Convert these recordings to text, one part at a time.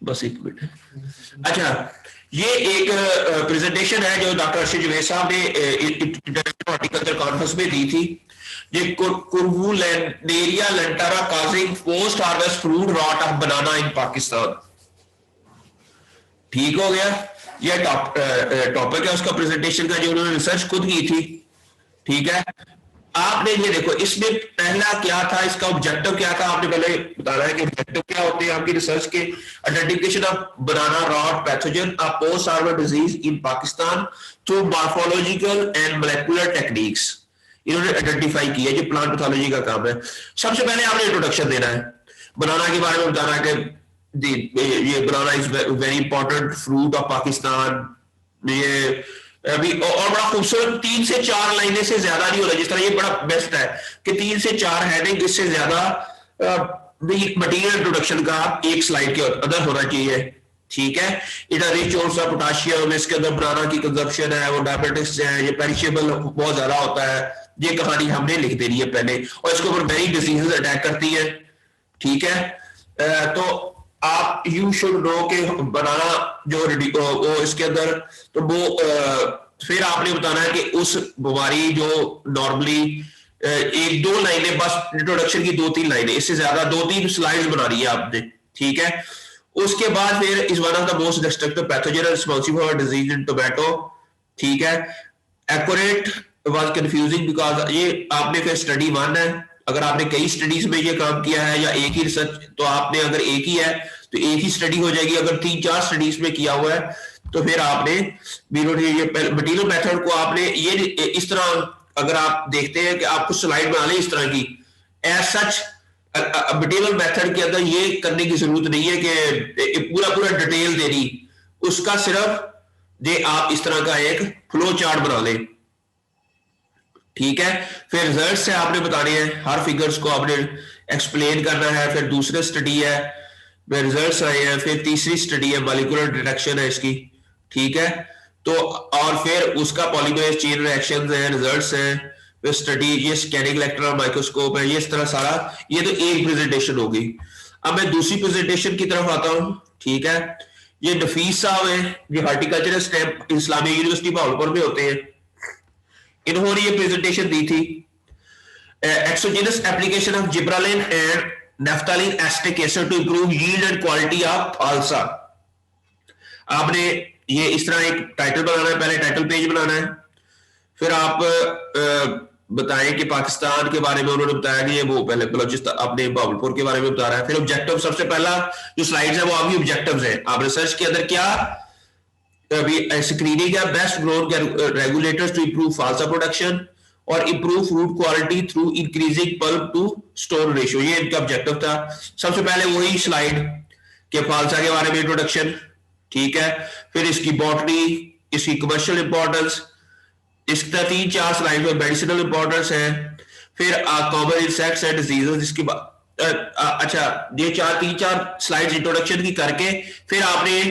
बस एक मिनट। अच्छा, ये एक प्रेजेंटेशन है जो डॉक्टर अर्शद जुवैद साहब ने इंटरनेशनल हॉर्टिकल्चर कॉन्फ्रेंस में दी थी। ये कुर्वुलेंडेरिया लेंटारा causing post harvest fruit rot of banana in Pakistan. ठीक हो गया, ये टॉपिक है उसका प्रेजेंटेशन का, जो उन्होंने रिसर्च खुद की थी। ठीक है, आपने ये देखो इसमें पहला क्या था, इसका ऑब्जेक्टिव क्या था, आपने पहले बताना है कि ऑब्जेक्टिव क्या होते हैं आपकी रिसर्च के। Identification of banana rot pathogen of post harvest disease in Pakistan through morphological and molecular techniques, इन्होंने आइडेंटिफाई किया। ये प्लांट पैथोलॉजी का काम है। सबसे पहले आपने इंट्रोडक्शन देना है, बनाना के बारे में बताना है कि ये banana is very important fruit of Pakistan. ये अभी और बड़ा खूबसूरत 3 से 4 लाइनें से ज्यादा नहीं होना, जिस तरह ये बड़ा बेस्ट है कि 3 से 4 हेडिंग, इससे ज्यादा मटेरियल इंट्रोडक्शन का एक स्लाइड के अंदर होना चाहिए। ठीक है, इट रिच ऑफ पोटाशियम, इसके अंदर बनाना की कंजप्शन है वो डायबिटिक्स है, ये पेरिशेबल बहुत ज्यादा होता है। ये कहानी हमने लिख देनी है पहले, और इसके ऊपर वेरी डिजीजेस अटैक करती है। ठीक है, तो आप यू शुड नो के बनाना जो वो इसके अंदर, तो वो फिर आपने बताना है कि उस बीमारी जो नॉर्मली 1-2 लाइनें बस इंट्रोडक्शन की, 2-3 लाइनें, इससे ज्यादा 2-3 स्लाइड्स बनानी है आपने। ठीक है, उसके बाद फिर is one of the most destructive pathogen responsible for disease in tomato. ठीक है, एक्यूरेट वाज कंफ्यूजिंग बिकॉज ये आपने फिर स्टडी 1 है, अगर आपने कई स्टडीज में ये काम किया है या एक ही रिसर्च, तो आपने अगर एक ही है तो एक ही स्टडी हो जाएगी। अगर 3-4 स्टडीज में किया हुआ है तो फिर आपने ये मटीरियल मेथड को आपने ये इस तरह, अगर आप देखते हैं कि आप कुछ स्लाइड बना लें इस तरह की, एज सच मटीरियल मेथड के अंदर ये करने की जरूरत नहीं है कि पूरा पूरा डिटेल देनी, उसका सिर्फ ये आप इस तरह का एक फ्लो चार्ट बना लें। ठीक है, फिर रिजल्ट्स है आपने बताने हैं, हर फिगर्स को आपने एक्सप्लेन करना है। फिर दूसरी स्टडी है, फिर रिजल्ट्स आए हैं, फिर तीसरी स्टडी है मॉलिक्यूलर डिटेक्शन है इसकी। ठीक है, तो और फिर उसका पॉलीमरेज चेन रिएक्शंस है, रिजल्ट्स हैं, फिर स्टडी, ये स्कैनिंग इलेक्ट्रॉन माइक्रोस्कोप है, ये इस तरह सारा। ये तो एक प्रेजेंटेशन होगी। अब मैं दूसरी प्रेजेंटेशन की तरफ आता हूं। ठीक है, ये नफीस साहब है, ये हॉर्टिकल्चरिस्ट है, इस्लामिक यूनिवर्सिटी भावलपुर में होते हैं। इन्होंने ये प्रेजेंटेशन दी थी, exogenous application of gibberellin and naphthalene acetic acid to improve yield and quality of phalsa. आपने ये इस तरह एक टाइटल बनाना है, पहले टाइटल पेज बनाना है, फिर आप बताएं कि पाकिस्तान के बारे में उन्होंने बताया कि ये वो पहले बलोचिस्तान अपने भावलपुर के बारे में बता रहा है। फिर ऑब्जेक्टिव, सबसे पहला जो स्लाइड्स है वो आपकी ऑब्जेक्टिव्स है। आप रिसर्च के अंदर क्या स्क्रीनिंग है best growth regulators to improve phalsa production और improve fruit quality through increasing pulp to stone ratio, ये इनका ऑब्जेक्टिव था। सबसे पहले वही स्लाइड के फाल्सा के बारे में इंट्रोडक्शन। ठीक है, फिर इसकी बॉटनी, इसकी कमर्शियल इंपॉर्टेंस, इसका 3-4 स्लाइड में मेडिसिनल इंपॉर्टेंस है। फिर कॉमन इंसेक्ट्स एंड डिजीजेस, इसके बाद अच्छा ये 3-4 स्लाइड्स इंट्रोडक्शन की करके फिर आपने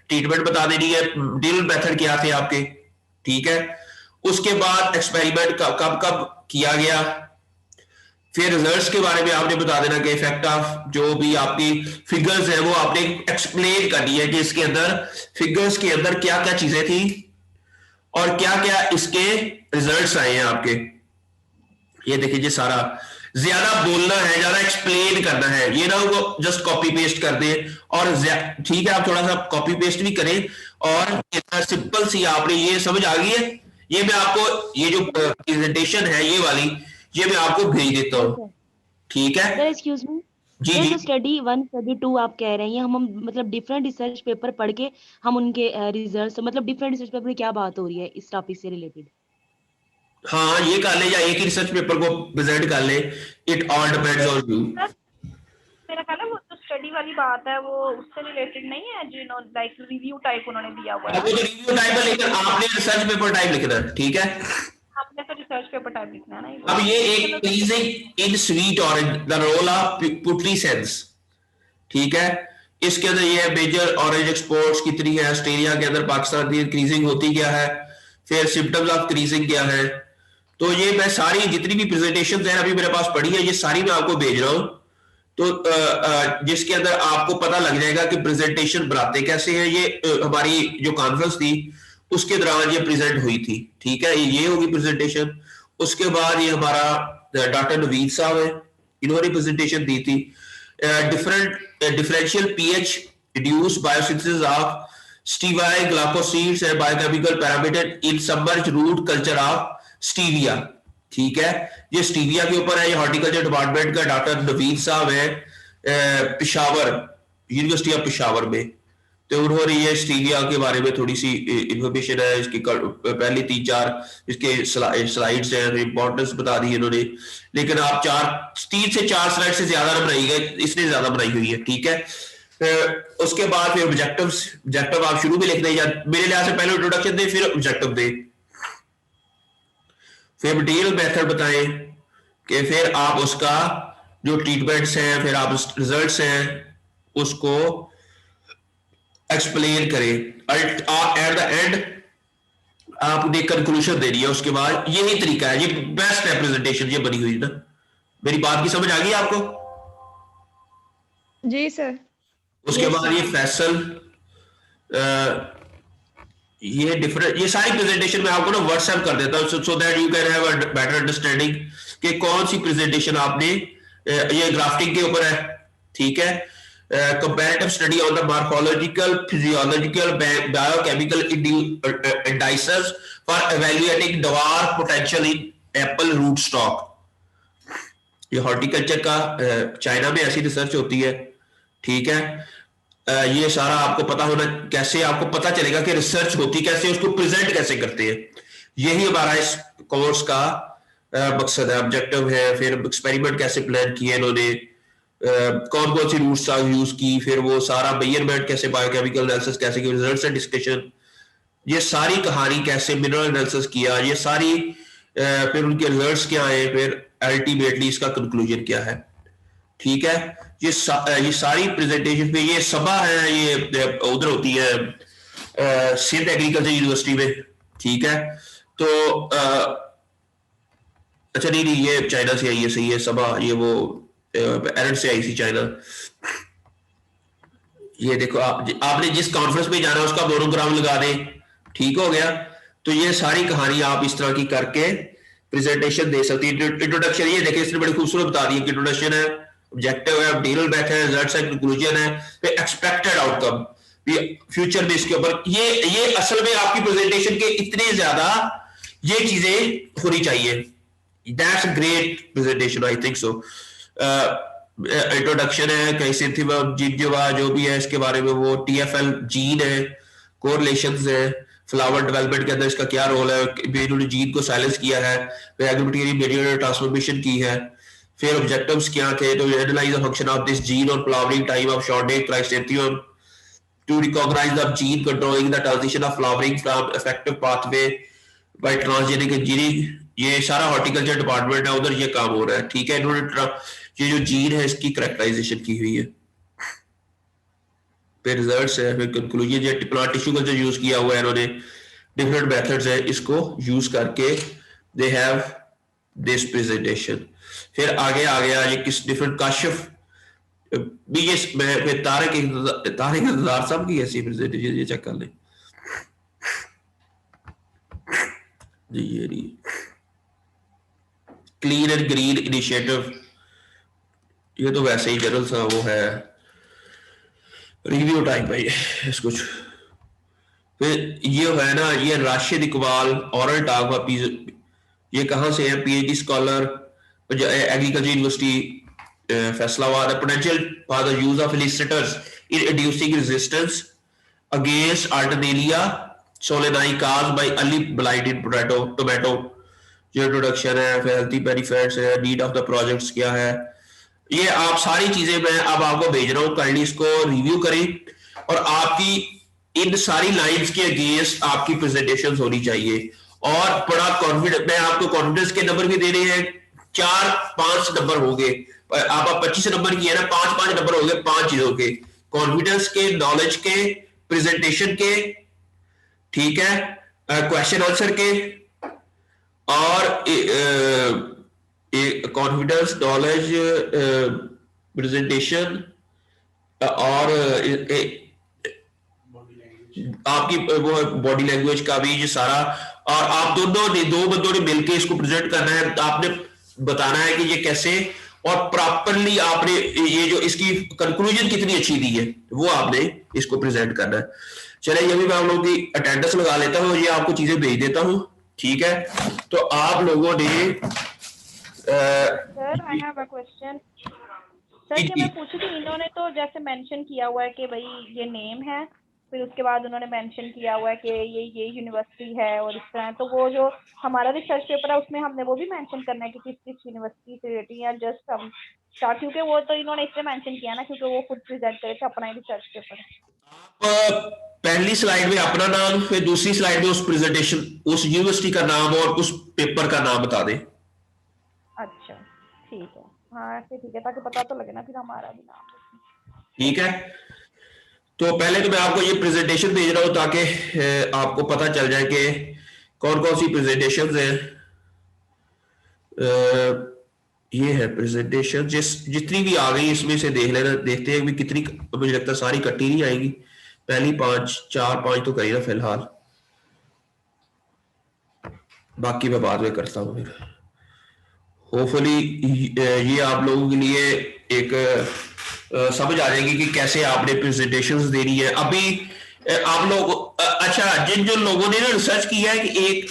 ट्रीटमेंट बता देनी है, डील मेथड क्या थे आपके। ठीक है, उसके बाद एक्सपेरिमेंट कब कब किया गया, फिर रिजल्ट्स के बारे में आपने बता देना कि इफेक्ट ऑफ जो भी आपकी फिगर्स है वो आपने एक्सप्लेन करनी है कि इसके अंदर फिगर्स के अंदर क्या क्या चीजें थी और क्या क्या इसके रिजल्ट्स आए हैं आपके। ये देखिए, ये सारा ज्यादा बोलना है, ज्यादा एक्सप्लेन करना है, ये ना वो जस्ट कॉपी पेस्ट कर दे। और ठीक है, आप थोड़ा सा कॉपी पेस्ट भी करें, और सिंपल सी आपने ये समझ आ गई है। ये मैं आपको ये जो प्रेजेंटेशन है ये वाली, ये मैं आपको भेज देता हूँ। ठीक है, एक्सक्यूज मी, जी ये जी जो स्टडी 1 स्टडी 2 आप कह रहे हैं, हम मतलब डिफरेंट रिसर्च पेपर पढ़ के हम उनके रिजल्ट्स, मतलब डिफरेंट रिसर्च पेपर में क्या बात हो रही है इस टॉपिक से रिलेटेड? हाँ, ये कर ले या एक ही रिसर्च पेपर को प्रेजेंट कर ले, it all depends on you. मेरा ख्याल है वो तो स्टडी वाली बात है, वो उससे रिलेटेड नहीं है, जिन्होंने लाइक रिव्यू टाइप उन्होंने दिया हुआ है। वो तो रिव्यू टाइप है, लेकिन आपने रिसर्च पेपर टाइप लिखना है। ठीक है, आपने तो रिसर्च पेपर टाइप लिखना है ना। अब ये एक pleasing in sweet orange the role of putrescine. ठीक है, इसके अंदर ये मेजर ऑरेंज एक्सपोर्ट्स कितनी है ऑस्ट्रेलिया के अंदर, पाकिस्तान की क्रीजिंग होती क्या है, फिर सिम्टम्स ऑफ क्रीजिंग क्या है। तो ये मैं सारी जितनी भी प्रेजेंटेशन है अभी मेरे पास पड़ी है, ये सारी मैं आपको भेज रहा हूँ। तो जिसके अंदर आपको पता लग जाएगा कि प्रेजेंटेशन बनाते कैसे हैं। ये हमारी जो कॉन्फ्रेंस थी उसके दौरान ये प्रेजेंट हुई थी, ठीक है, ये होगी प्रेजेंटेशन। उसके बाद ये हमारा डॉक्टर नवीद साहब है, इन्होंने प्रेजेंटेशन दी थी, differential pH reduce biosynthesis of steviol glycosides and biochemical parameter in submerge root culture of stevia, ठीक है। ये स्टीविया के ऊपर है, ये हॉर्टिकल्चर डिपार्टमेंट का डॉक्टर नवीद साहब है पिशावर, यूनिवर्सिटी ऑफ पिशावर में। तो उन्होंने ये स्टीविया के बारे में थोड़ी सी इंफॉर्मेशन है, इसकी पहली 3-4 इसके स्लाइड्स हैं, इंपॉर्टेंस बता दी इन्होंने। लेकिन आप 3 से 4 स्लाइड से ज्यादा ना बनाइएगा, इसने ज्यादा बनाई हुई है, ठीक है। उसके बाद फिर ऑब्जेक्टिव आप शुरू में लिख दें, या मेरे लिहाज से पहले इंट्रोडक्शन दें फिर ऑब्जेक्टिव दें, फिर मटेरियल मेथड बताएं कि फिर आप उसका जो ट्रीटमेंट्स हैं, फिर आप रिजल्ट्स हैं उसको एक्सप्लेन करें। एट द एंड आपने कंक्लूजन देनी है। उसके बाद यही तरीका है, ये बेस्ट है प्रेजेंटेशन ये बनी हुई ना। मेरी बात की समझ आ गई आपको? जी सर। उसके बाद ये फैसल, ये सारी प्रेजेंटेशन में आपको ना व्हाट्सएप कर देता हूं so that you can have a better understanding कि कौन सी प्रेजेंटेशन आपने, ये ग्राफ्टिंग के ऊपर है, ठीक है। comparative study on the morphological, physiological, biochemical indices for evaluating dwarf potential in apple rootstock। ये हॉर्टिकल्चर का चाइना में ऐसी रिसर्च होती है, ठीक है। ये सारा आपको पता होना, कैसे आपको पता चलेगा कि रिसर्च होती कैसे, उसको प्रेजेंट कैसे करते हैं। यही हमारा इस कोर्स का मकसद है, ऑब्जेक्टिव है। फिर एक्सपेरिमेंट कैसे प्लान किए इन्होंने, कौन कौन सी रूट्स यूज की, फिर वो सारा मेजरमेंट कैसे, बायोकेमिकल एनालिसिस कैसे किया, रिजल्ट्स एंड डिस्कशन, ये सारी कहानी कैसे, मिनरल एनालिसिस किया, ये सारी फिर उनके रिजल्ट्स क्या आए, फिर अल्टीमेटली इसका कंक्लूजन क्या है, ठीक है। ये सारी प्रेजेंटेशन पे, ये सभा है, ये उधर होती है सिंध एग्रीकल्चर यूनिवर्सिटी में, ठीक है। तो अच्छा नहीं, ये चाइना से आई है, सही है सभा, ये वो एरन से आई थी चाइना। ये देखो आपने जिस कॉन्फ्रेंस में जाना है उसका मोनोग्राम लगा दें, ठीक हो गया। तो ये सारी कहानी आप इस तरह की करके प्रेजेंटेशन दे सकती है। इंट्रोडक्शन ये देखिए, इसने बड़ी खूबसूरत बता दी है कि इंट्रोडक्शन है, ऑब्जेक्टिव है, मटेरियल मेथड है, रिजल्ट्स एंड कंक्लूजन है, फिर एक्सपेक्टेड आउटकम, फ्यूचर में इसके ऊपर। ये असल में आपकी प्रेजेंटेशन के इतने ज्यादा ये चीजें होनी चाहिए। That's great presentation, I think so. Introduction है, कैसे थी जिंजवा जो भी है इसके बारे में, वो TFL जीन है, कोरिलेशंस है, फ्लावर डेवलपमेंट के अंदर इसका क्या रोल है, इन्होंने जीन को साइलेंस किया है, फिर एग्रीमेटेरियल मेडिएटर ट्रांसफॉर्मेशन की है, फिर ऑब्जेक्टिव्स क्या थे, तो analyse the function of this gene और flowering time of shortage chrysanthemum to recognise the gene controlling the transition of flowering from effective pathway by transgenic engineering. ये सारा हॉर्टिकल्चर डिपार्टमेंट है, उधर ये काम हो रहा है, ठीक है। इन्होंने ये जो जीन है इसकी करेक्टराइजेशन की हुई है, फिर रिजल्ट्स है, फिर कंक्लूजन, ये प्लांट टिश्यू कल्चर यूज किया हुआ है इन्होंने, डिफरेंट मेथड्स है, इसको यूज करके दे हैव दिस प्रेजेंटेशन। फिर आगे आ गया ये किस डिफरेंट काशिफ भी, ये मैं तारिक इंतजार साहब की ऐसी प्रेजेंटेशन, ये चेक कर लें जी। ये क्लीन एंड ग्रीन इनिशिएटिव, ये तो वैसे ही जनरल सा वो है, रिव्यू टाइप है इस कुछ। फिर ये है ना, ये राशिद इकबाल ओरल टॉक का ये कहाँ से है, PhD scholar, agriculture university Faisalabad. Potential for the use of elicitors in reducing resistance against alternaria solani caused by early blight in tomato. ये इंट्रोडक्शन है, फिर हेल्थी बेनिफिट्स है, नीड ऑफ द प्रोजेक्ट्स क्या है, ये आप सारी चीजें मैं अब आपको भेज रहा हूँ, काइंडली इसको रिव्यू करें और आपकी इन सारी लाइंस के अगेंस्ट आपकी प्रेजेंटेशन होनी चाहिए। और बड़ा कॉन्फिडेंस, मैं आपको कॉन्फिडेंस के नंबर भी दे रहे हैं, 4-5 नंबर होंगे। आप 25 नंबर की है ना, 5-5 नंबर होंगे 5 चीजों के, कॉन्फिडेंस के, नॉलेज के, प्रेजेंटेशन के, ठीक है, क्वेश्चन आंसर के, और कॉन्फिडेंस, नॉलेज, प्रेजेंटेशन और आपकी वो बॉडी लैंग्वेज का भी ये सारा, और आप दोनों ने, दो बंदों ने मिलकर इसको प्रेजेंट करना है। आपने बताना है कि ये कैसे, और प्रॉपरली आपने ये जो इसकी कंक्लूजन कितनी अच्छी दी है वो आपने इसको प्रेजेंट करना है। चले, ये भी मैं आप लोगों की अटेंडेंस लगा लेता हूँ, ये आपको चीजें भेज देता हूँ, ठीक है। तो आप लोगों ने sir I have a question. Sir ये मैं पूछी थी, इन्होंने तो जैसे मेंशन किया हुआ है कि भाई ये नेम है, फिर उसके बाद उन्होंने मेंशन किया हुआ है कि ये यूनिवर्सिटी है और इस तरह, तो वो जो हमारा रिसर्च पेपर है उसमें हमने वो भी मेंशन करना है कि किस किस यूनिवर्सिटी से रिलेटेड, या जस्ट हम स्टार्ट, क्योंकि वो तो इन्होंने इसलिए मेंशन किया ना क्योंकि वो खुद प्रेजेंट करे थे अपना ही रिसर्च पेपर। पहली स्लाइड में अपना नाम, फिर दूसरी स्लाइड में उस प्रेजेंटेशन, उस यूनिवर्सिटी का नाम और उस पेपर का नाम बता दें। अच्छा ठीक है, हाँ ऐसे ठीक है, ताकि पता तो लगे ना फिर हमारा भी नाम। ठीक है, तो पहले तो मैं आपको ये प्रेजेंटेशन भेज रहा हूं ताकि आपको पता चल जाए कि कौन कौन सी प्रेजेंटेशन है। ये है प्रेजेंटेशन, जितनी भी आ गई इसमें से देख लेना, देखते हैं भी कितनी, मुझे लगता है सारी कट्टी नहीं आएगी, पहली 4-5 तो करी ना फिलहाल, बाकी मैं बाद में करता हूँ फिर। होपफुली ये आप लोगों के लिए एक समझ आ जाएगी कि कैसे आपने प्रेजेंटेशंस देनी है। अभी आप लोग अच्छा, जिन जो लोगों ने ना रिसर्च किया है कि एक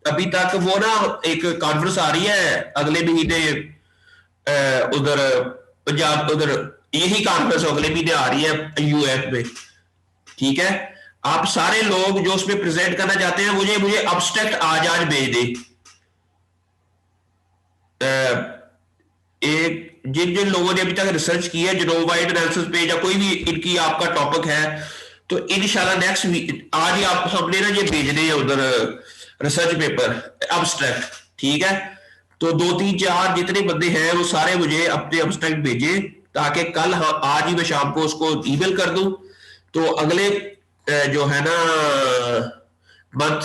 अभी तक वो ना एक कॉन्फ्रेंस आ रही है अगले महीने उधर पंजाब, उधर यही कॉन्फ्रेंस अगले महीने आ रही है यूएफ में, ठीक है। आप सारे लोग जो उसमें प्रेजेंट करना चाहते हैं मुझे अब्स्ट्रैक्ट आज भेज दे। एक जिन जिन लोगों ने अभी तक रिसर्च की है जेनोवाइड एनालिसिस पे या कोई भी इनकी आपका टॉपिक है, तो इंशाल्लाह नेक्स्ट वीक आज ही आप हमने ना ये भेजने हैं उधर रिसर्च पेपर अब्स्ट्रैक्ट, ठीक है। तो 2-3-4 जितने बंदे हैं वो सारे मुझे अपने अब्स्ट्रैक्ट भेजे, ताकि कल आज ही मैं शाम को उसको ईमेल कर दूं। तो अगले जो है ना मंथ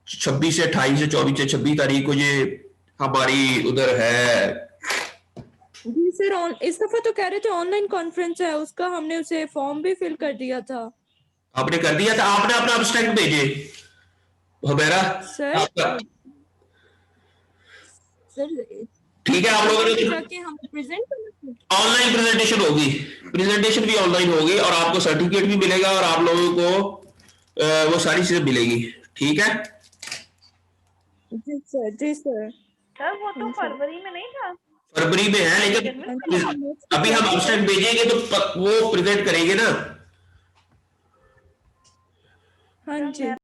26 से 28 से 24 से 26 तारीख को ये हमारी उधर है। जी सर, इस दफा तो कह रहे थे ऑनलाइन कॉन्फ्रेंस है, उसका हमने उसे फॉर्म भी फिल कर दिया था। आपने कर दिया था? आपने अपना अब्स्ट्रैक्ट भेजे हमेरा सर ठीक है। आप लोगों ने जाके हम प्रेजेंट ऑनलाइन प्रेजेंटेशन होगी, प्रेजेंटेशन भी ऑनलाइन होगी और आपको सर्टिफिकेट भी मिलेगा और आप लोगों को वो सारी चीजें मिलेगी, ठीक है। जी सर, जी सर। सर वो तो फरवरी में नहीं था, फरवरी में है, लेकिन अभी हम अब्स्ट्रैक्ट भेजेंगे तो वो प्रेजेंट करेंगे ना। हाँ जी।